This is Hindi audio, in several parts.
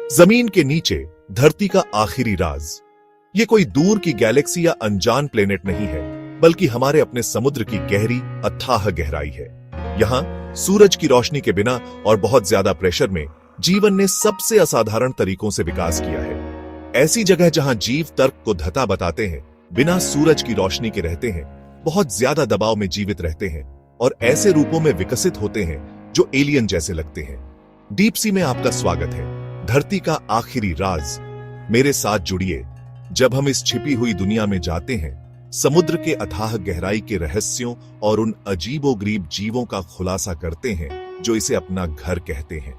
जमीन के नीचे धरती का आखिरी राज। ये कोई दूर की गैलेक्सी या अनजान प्लेनेट नहीं है, बल्कि हमारे अपने समुद्र की गहरी अथाह गहराई है। यहाँ सूरज की रोशनी के बिना और बहुत ज्यादा प्रेशर में जीवन ने सबसे असाधारण तरीकों से विकास किया है। ऐसी जगह जहां जीव तर्क को धता बताते हैं, बिना सूरज की रोशनी के रहते हैं, बहुत ज्यादा दबाव में जीवित रहते हैं और ऐसे रूपों में विकसित होते हैं जो एलियन जैसे लगते हैं। डीप सी में आपका स्वागत है, धरती का आखिरी राज। मेरे साथ जुड़िए जब हम इस छिपी हुई दुनिया में जाते हैं, समुद्र के अथाह गहराई के रहस्यों और उन अजीबोगरीब जीवों का खुलासा करते हैं जो इसे अपना घर कहते हैं।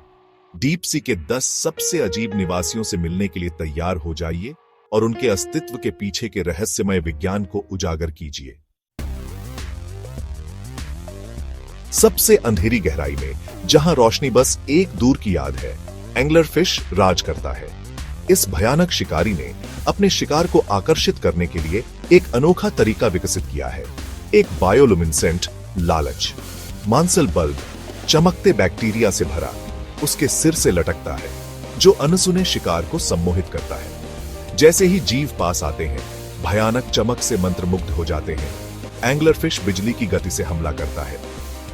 डीप सी के 10 सबसे अजीब निवासियों से मिलने के लिए तैयार हो जाइए और उनके अस्तित्व के पीछे के रहस्यमय विज्ञान को उजागर कीजिए। सबसे अंधेरी गहराई में, जहां रोशनी बस एक दूर की याद है, एंगलर फिश राज करता है। इस भयानक शिकारी ने अपने शिकार को आकर्षित करने के लिए एक अनोखा तरीका विकसित किया है। एक बायोलुमिनेसेंट लालच। मांसल बल्ब चमकते बैक्टीरिया से भरा उसके सिर से लटकता है, जो अनसुने शिकार को सम्मोहित करता है। जैसे ही जीव पास आते हैं, भयानक चमक से मंत्रमुग्ध हो जाते हैं। एंगलर फिश बिजली की गति से हमला करता है।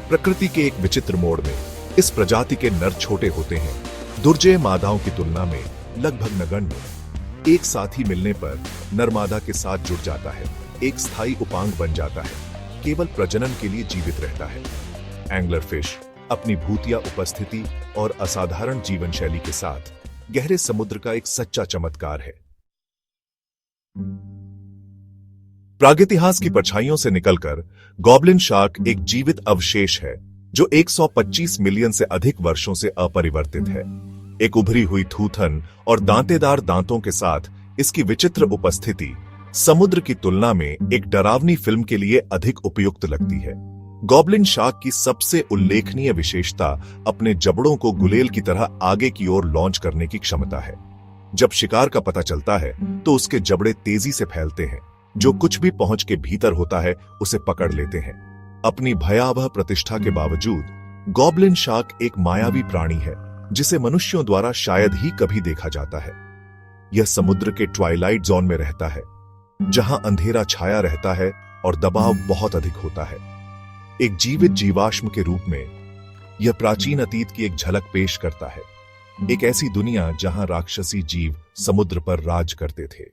प्रकृति के एक विचित्र मोड़ में इस प्रजाति के नर छोटे होते हैं, दुर्जय मादाओं की तुलना में लगभग नगण्य। एक साथ ही मिलने पर नर मादा के साथ जुड़ जाता है, एक स्थायी उपांग बन जाता है, केवल प्रजनन के लिए जीवित रहता है। एंगलर फिश अपनी भूतिया उपस्थिति और असाधारण जीवन शैली के साथ गहरे समुद्र का एक सच्चा चमत्कार है। प्रागैतिहास की परछाइयों से निकलकर गॉब्लिन शार्क एक जीवित अवशेष है जो 125 मिलियन से अधिक वर्षों से अपरिवर्तित है। एक उभरी हुई थूथन और दांतेदार दांतों के साथ इसकी विचित्र उपस्थिति समुद्र की तुलना में एक डरावनी फिल्म के लिए अधिक उपयुक्त लगती है। गॉब्लिन शार्क की सबसे उल्लेखनीय विशेषता अपने जबड़ों को गुलेल की तरह आगे की ओर लॉन्च करने की क्षमता है। जब शिकार का पता चलता है तो उसके जबड़े तेजी से फैलते हैं, जो कुछ भी पहुंच के भीतर होता है उसे पकड़ लेते हैं। अपनी भयावह प्रतिष्ठा के बावजूद गॉब्लिन शार्क एक मायावी प्राणी है, जिसे मनुष्यों द्वारा शायद ही कभी देखा जाता है। यह समुद्र के ट्वाइलाइट जोन में रहता है, जहां अंधेरा छाया रहता है और दबाव बहुत अधिक होता है। एक जीवित जीवाश्म के रूप में यह प्राचीन अतीत की एक झलक पेश करता है, एक ऐसी दुनिया जहां राक्षसी जीव समुद्र पर राज करते थे।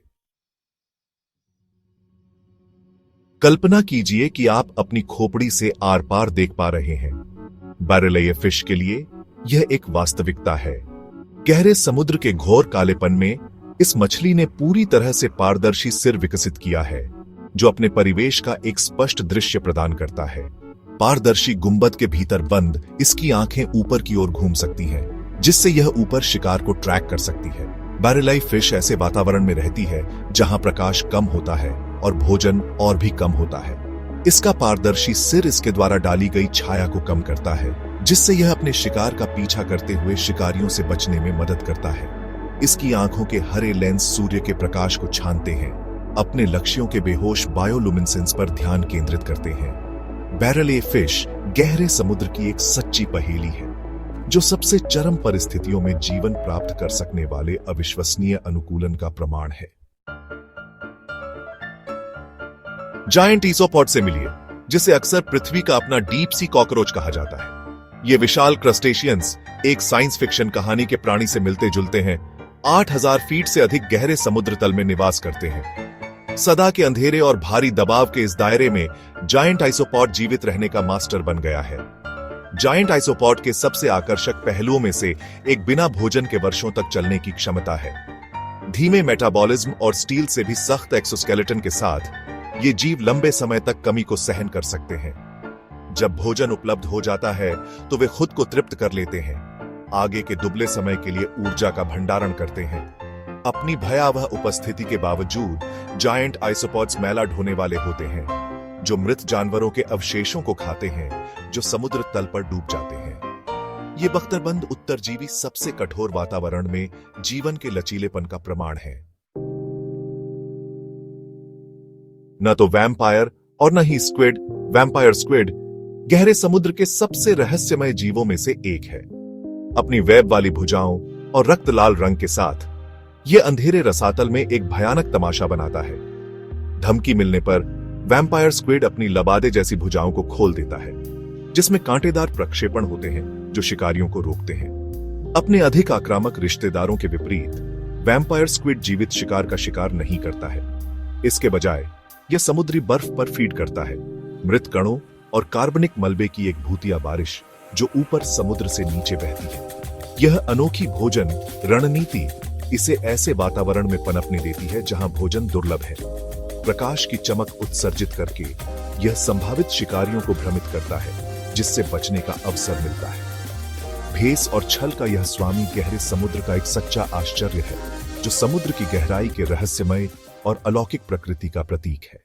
कल्पना कीजिए कि आप अपनी खोपड़ी से आर पार देख पा रहे हैं। बैरलेय फिश के लिए यह एक वास्तविकता है। गहरे समुद्र के घोर कालेपन में इस मछली ने पूरी तरह से पारदर्शी सिर विकसित किया है, जो अपने परिवेश का एक स्पष्ट दृश्य प्रदान करता है। पारदर्शी गुंबद के भीतर बंद इसकी आंखें ऊपर की ओर घूम सकती हैं, जिससे यह ऊपर शिकार को ट्रैक कर सकती है। बैरलेय फिश ऐसे वातावरण में रहती है जहां प्रकाश कम होता है और भोजन और भी कम होता है। इसका पारदर्शी सिर इसके द्वारा डाली गई छाया को कम करता है, जिससे यह अपने शिकार का पीछा करते हुए शिकारियों से बचने में मदद करता है। इसकी आंखों के हरे लेंस सूर्य के प्रकाश को छानते हैं, अपने लक्ष्यों के बेहोश बायोलुमिनेसेंस पर ध्यान केंद्रित करते हैं। बैरलेय फिश गहरे समुद्र की एक सच्ची पहेली है, जो सबसे चरम परिस्थितियों में जीवन प्राप्त कर सकने वाले अविश्वसनीय अनुकूलन का प्रमाण है। जायंट ईसोपॉड से मिलिए, जिसे अक्सर पृथ्वी का अपना डीप सी कॉकरोच कहा जाता है। ये विशाल क्रस्टेशियंस एक साइंस फिक्शन कहानी के प्राणी से मिलते जुलते हैं। 8000 फीट से अधिक गहरे समुद्र तल में निवास करते हैं। सदा के अंधेरे और भारी दबाव के इस दायरे में जायंट आइसोपॉड जीवित रहने का मास्टर बन गया है। जायंट आइसोपॉड के सबसे आकर्षक पहलुओं में से एक बिना भोजन के वर्षों तक चलने की क्षमता है। धीमे मेटाबॉलिज्म और स्टील से भी सख्त एक्सोस्केलेटन के साथ ये जीव लंबे समय तक कमी को सहन कर सकते हैं। जब भोजन उपलब्ध हो जाता है तो वे खुद को तृप्त कर लेते हैं, आगे के दुबले समय के लिए ऊर्जा का भंडारण करते हैं। अपनी भयावह उपस्थिति के बावजूद जायंट आइसोपॉड्स मैला ढोने वाले होते हैं, जो मृत जानवरों के अवशेषों को खाते हैं जो समुद्र तल पर डूब जाते हैं। ये बख्तरबंद उत्तरजीवी सबसे कठोर वातावरण में जीवन के लचीलेपन का प्रमाण है। न तो वैम्पायर और न ही स्क्विड, वैम्पायर स्क्विड गहरे समुद्र के सबसे रहस्यमय जीवों में से एक है। अपनी वेब वाली भुजाओं, और रक्त लाल रंग के साथ यह अंधेरे रसातल में एक भयानक तमाशा बनाता है। धमकी मिलने पर वैम्पायर स्क्विड अपनी लबादे जैसी भुजाओं को खोल देता है, जिसमें कांटेदार प्रक्षेपण होते हैं जो शिकारियों को रोकते हैं। अपने अधिक आक्रामक रिश्तेदारों के विपरीत वैम्पायर स्क्विड जीवित शिकार का शिकार नहीं करता है। इसके बजाय यह समुद्री बर्फ पर फीड करता है, मृत कणों और कार्बनिक मलबे की एक भूतिया बारिश जो ऊपर समुद्र से नीचे बहती है। यह अनोखी भोजन रणनीति इसे ऐसे वातावरण में पनपने देती है जहां भोजन दुर्लभ है। प्रकाश की चमक उत्सर्जित करके यह संभावित शिकारियों को भ्रमित करता है, जिससे बचने का अवसर मिलता है। भेस और छल का यह स्वामी गहरे समुद्र का एक सच्चा आश्चर्य है, जो समुद्र की गहराई के रहस्यमय और अलौकिक प्रकृति का प्रतीक है।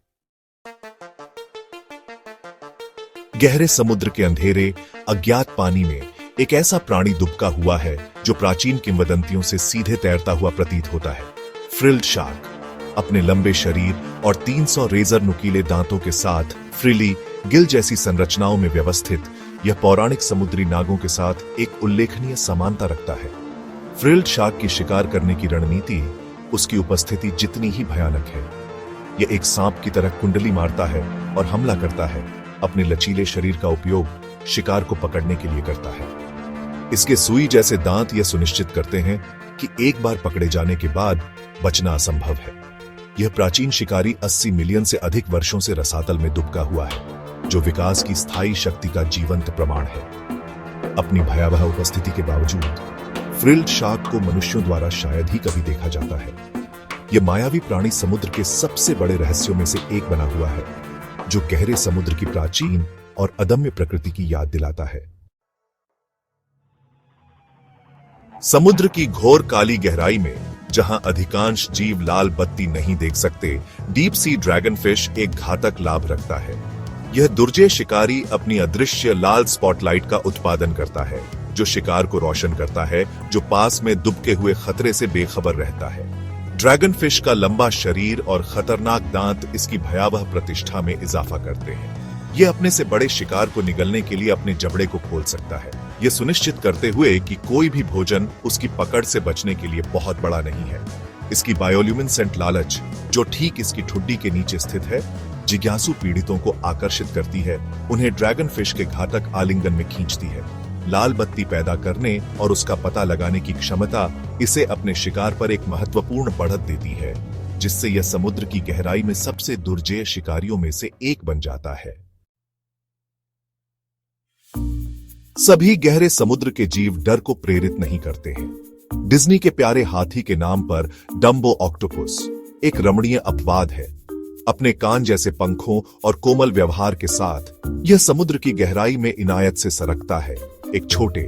गहरे समुद्र के अंधेरे अज्ञात पानी में एक ऐसा प्राणी दुबका हुआ है जो प्राचीन किंवदंतियों से सीधे तैरता हुआ प्रतीत होता है। फ्रिल्ड शार्क अपने लंबे शरीर और 300 रेजर नुकीले दांतों के साथ फ्रिली गिल जैसी संरचनाओं में व्यवस्थित यह पौराणिक समुद्री नागों के साथ एक उल्लेखनीय समानता रखता है। फ्रिल्ड शार्क की शिकार करने की रणनीति उसकी उपस्थिति जितनी ही भयानक है। यह एक सांप की तरह कुंडली मारता है और हमला करता है। अपने लचीले शरीर का उपयोग शिकार को पकड़ने के लिए करता है। इसके सुई जैसे दांत यह सुनिश्चित करते हैं कि एक बार पकड़े जाने के बाद बचना असंभव है। यह प्राचीन शिकारी 80 मिलियन से अधिक वर्षों से रसातल में दुबका हुआ है, जो विकास की स्थायी शक्ति का जीवंत प्रमाण है। अपनी भयावह उपस्थिति के बावजूद फ्रिल्ड शार्क को मनुष्यों द्वारा शायद ही कभी देखा जाता है। यह मायावी प्राणी समुद्र के सबसे बड़े रहस्यों में से एक बना हुआ है, जो गहरे समुद्र की प्राचीन और अदम्य प्रकृति की याद दिलाता है। समुद्र की घोर काली गहराई में जहां अधिकांश जीव लाल बत्ती नहीं देख सकते, डीप सी ड्रैगन फिश एक घातक लाभ रखता है। यह दुर्जय शिकारी अपनी अदृश्य लाल स्पॉटलाइट का उत्पादन करता है, जो शिकार को रोशन करता है जो पास में दुबके हुए खतरे से बेखबर रहता है। ड्रैगन फिश का लंबा शरीर और खतरनाक दांत इसकी भयावह प्रतिष्ठा में इजाफा करते हैं। यह अपने से बड़े शिकार को निगलने के लिए अपने जबड़े को खोल सकता है, यह सुनिश्चित करते हुए कि कोई भी भोजन उसकी पकड़ से बचने के लिए बहुत बड़ा नहीं है। इसकी बायोल्यूमिनेसेंट लालच, जो ठीक इसकी ठुड्डी के नीचे स्थित है, जिज्ञासु पीड़ितों को आकर्षित करती है, उन्हें ड्रैगन फिश के घातक आलिंगन में खींचती है। लाल बत्ती पैदा करने और उसका पता लगाने की क्षमता इसे अपने शिकार पर एक महत्वपूर्ण बढ़त देती है, जिससे यह समुद्र की गहराई में सबसे दुर्जय शिकारियों में से एक बन जाता है। सभी गहरे समुद्र के जीव डर को प्रेरित नहीं करते हैं। डिज्नी के प्यारे हाथी के नाम पर डम्बो ऑक्टोपस एक रमणीय अपवाद है। अपने कान जैसे पंखों और कोमल व्यवहार के साथ यह समुद्र की गहराई में इनायत से सरकता है। एक छोटे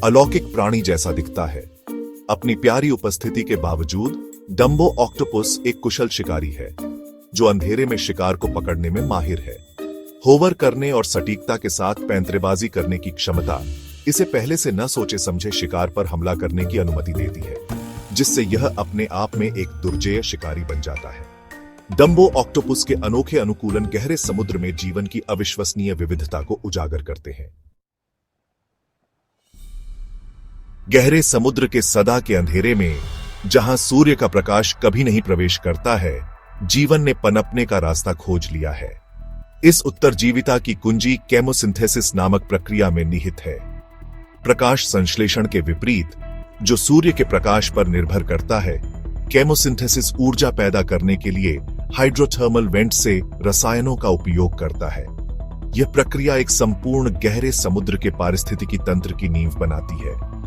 अलौकिक प्राणी जैसा दिखता है। अपनी प्यारी उपस्थिति के बावजूद डम्बो ऑक्टोपस एक कुशल शिकारी है, जो अंधेरे में शिकार को पकड़ने में माहिर है। होवर करने और सटीकता के साथ पैंतरेबाजी करने की क्षमता इसे पहले से न सोचे समझे शिकार पर हमला करने की अनुमति देती है, जिससे यह अपने आप में एक दुर्जय शिकारी बन जाता है। डम्बो ऑक्टोपस के अनोखे अनुकूलन गहरे समुद्र में जीवन की अविश्वसनीय विविधता को उजागर करते हैं। गहरे समुद्र के सदा के अंधेरे में, जहां सूर्य का प्रकाश कभी नहीं प्रवेश करता है, जीवन ने पनपने का रास्ता खोज लिया है। इस उत्तरजीविता की कुंजी केमोसिंथेसिस नामक प्रक्रिया में निहित है। प्रकाश संश्लेषण के विपरीत, जो सूर्य के प्रकाश पर निर्भर करता है, केमोसिंथेसिस ऊर्जा पैदा करने के लिए हाइड्रोथर्मल वेंट से रसायनों का उपयोग करता है। यह प्रक्रिया एक संपूर्ण गहरे समुद्र के पारिस्थितिकी तंत्र की नींव बनाती है।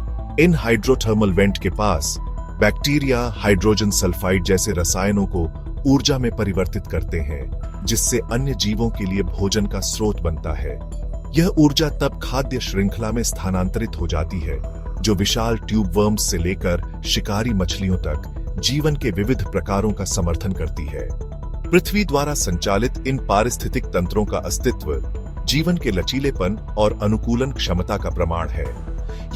इन हाइड्रोथर्मल वेंट के पास बैक्टीरिया हाइड्रोजन सल्फाइड जैसे रसायनों को ऊर्जा में परिवर्तित करते हैं, जिससे अन्य जीवों के लिए भोजन का स्रोत बनता है। यह ऊर्जा तब खाद्य श्रृंखला में स्थानांतरित हो जाती है, जो विशाल ट्यूबवर्म्स से लेकर शिकारी मछलियों तक जीवन के विविध प्रकारों का समर्थन करती है। पृथ्वी द्वारा संचालित इन पारिस्थितिक तंत्रों का अस्तित्व जीवन के लचीलेपन और अनुकूलन क्षमता का प्रमाण है।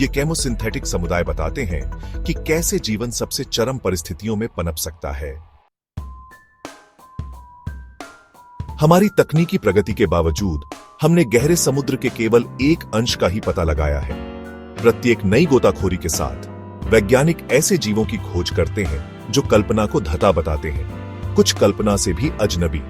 ये केमोसिंथेटिक समुदाय बताते हैं कि कैसे जीवन सबसे चरम परिस्थितियों में पनप सकता है। हमारी तकनीकी प्रगति के बावजूद हमने गहरे समुद्र के केवल एक अंश का ही पता लगाया है। प्रत्येक नई गोताखोरी के साथ वैज्ञानिक ऐसे जीवों की खोज करते हैं जो कल्पना को धता बताते हैं, कुछ कल्पना से भी अजनबी।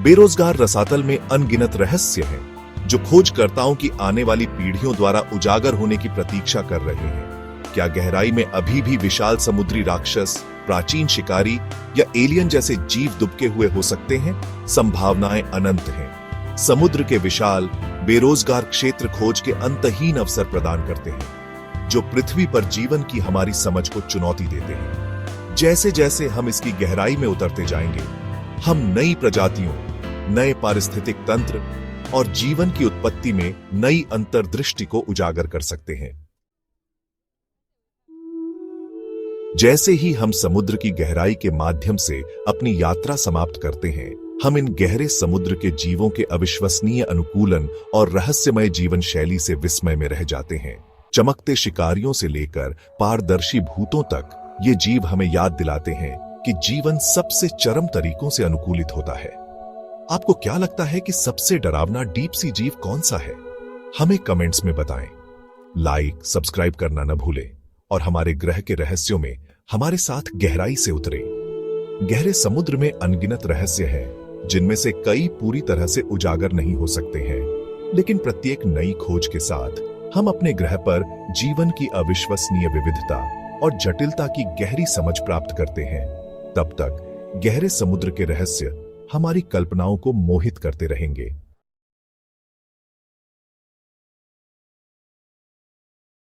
बेरोजगार रसातल में अनगिनत रहस्य हैं जो खोजकर्ताओं की आने वाली पीढ़ियों द्वारा उजागर होने की प्रतीक्षा कर रहे हैं। क्या गहराई में अभी भी विशाल समुद्री राक्षस, प्राचीन शिकारी या एलियन जैसे जीव दुबके हुए हो सकते हैं? संभावनाएं अनंत हैं। समुद्र के विशाल बेरोजगार क्षेत्र खोज के अंतहीन अवसर प्रदान करते हैं जो पृथ्वी पर जीवन की हमारी समझ को चुनौती देते हैं। जैसे जैसे हम इसकी गहराई में उतरते जाएंगे, हम नई प्रजातियों, नए पारिस्थितिक तंत्र और जीवन की उत्पत्ति में नई अंतर्दृष्टि को उजागर कर सकते हैं। जैसे ही हम समुद्र की गहराई के माध्यम से अपनी यात्रा समाप्त करते हैं, हम इन गहरे समुद्र के जीवों के अविश्वसनीय अनुकूलन और रहस्यमय जीवन शैली से विस्मय में रह जाते हैं। चमकते शिकारियों से लेकर पारदर्शी भूतों तक ये जीव हमें याद दिलाते हैं कि जीवन सबसे चरम तरीकों से अनुकूलित होता है। आपको क्या लगता है कि सबसे डरावना डीप सी जीव कौन सा है? हमें कमेंट्स में बताएं। लाइक, सब्सक्राइब करना न भूलें और हमारे ग्रह के रहस्यों में हमारे साथ गहराई से उतरें। गहरे समुद्र में अनगिनत रहस्य हैं जिनमें से कई पूरी तरह से उजागर नहीं हो सकते हैं, लेकिन प्रत्येक नई खोज के साथ हम अपने ग्रह पर जीवन की अविश्वसनीय विविधता और जटिलता की गहरी समझ प्राप्त करते हैं। तब तक गहरे समुद्र के रहस्य हमारी कल्पनाओं को मोहित करते रहेंगे।